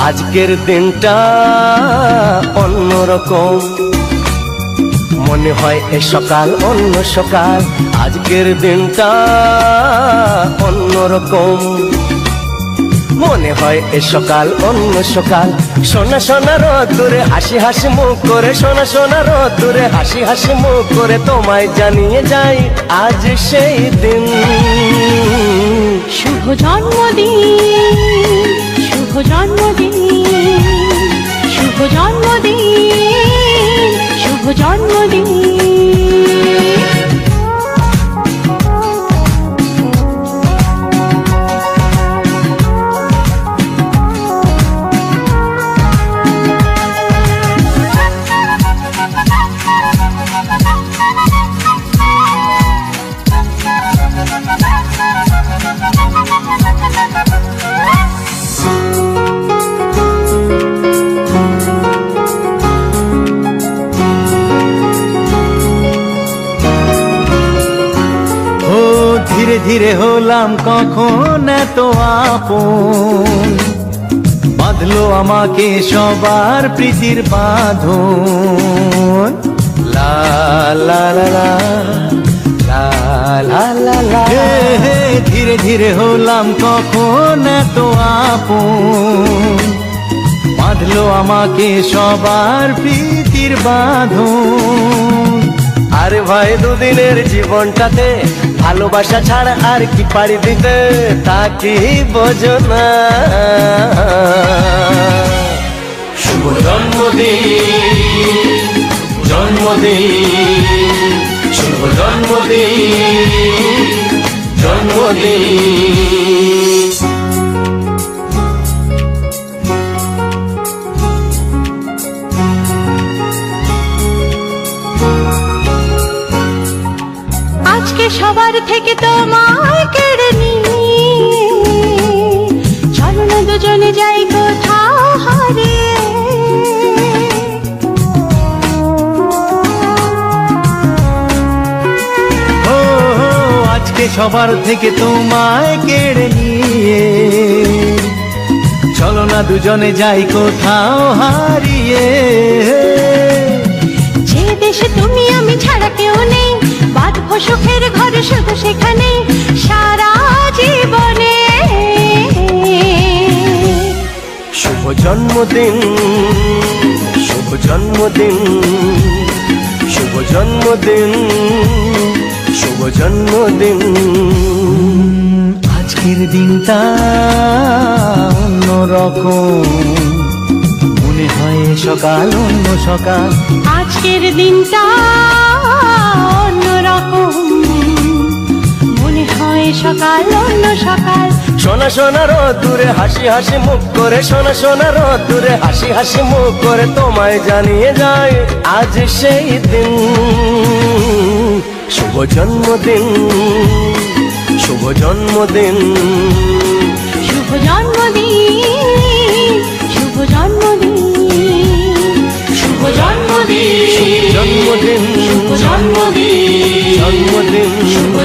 আজকের দিনটা অন্যরকম, মনে হয় এ সকাল অন্য সকাল। আজকের দিনটা অন্যরকম, মনে হয় এ সকাল অন্য সকাল। সোনা সোনা রোদ্দুরে হাসি হাসি মুখ করে, সোনা সোনা রোদ্দুরে হাসি হাসি মুখ করে তোমায় জানিয়ে যাই আজ সেই দিন। শুভ জন্মদিন, শুভ জন্মদিন, শুভ জন্মদিন, শুভ জন্মদিন। ধীরে ধীরে হলাম কখন এত আপন, বাঁধলো আমাকে সবার প্রীতির বাঁধন। লা লা লা লা লা লা লা লা। ধীরে ধীরে হলাম কখন এত আপন, বাঁধলো আমাকে সবার প্রীতির বাঁধন। আরে ভাই দুদিনের জীবনটাতে ভালোবাসা ছাড়া আর কি পারি দিতে, তা কি বোঝো না। শুভ জন্মদিন, জন্মদিন, শুভ জন্মদিন, জন্মদিন। আজকে সবার থেকে তোমায় কেড়ে নিয়ে চলো না দুজনে যাই কোথাও হারিয়ে। আজকে সবার থেকে তোমায় কেড়ে নিয়ে চলো না দুজনে যাই কোথাও হারিয়ে। যে দেশে তুমি আমি ছাড়া কেউ নেই, বাঁধবো সুখের ঘরে শুধু সেখানে সারা জীবনে। শুভ জন্মদিন, শুভ জন্মদিন, শুভ জন্মদিন, শুভ জন্মদিন। আজকের দিনটা অন্যরকম, মনে হয় সকাল অন্য সকাল। আজকের দিনটা অন্যরকম, মনে হয় সকাল অন্য সকাল। সোনা সোনা রোদ্দুরে হাসি হাসি মুখ করে, সোনা সোনা রোদ্দুরে হাসি হাসি মুখ করে তোমায় জানিয়ে যায় আজ সেই দিন। শুভ জন্মদিন, শুভ জন্মদিন, শুভ জন্মদিন, শুভ জন্মদিন, শুভ জন্মদিন, জন্মদিন, শুভ জন্মদিন, জন্মদিন, শুভ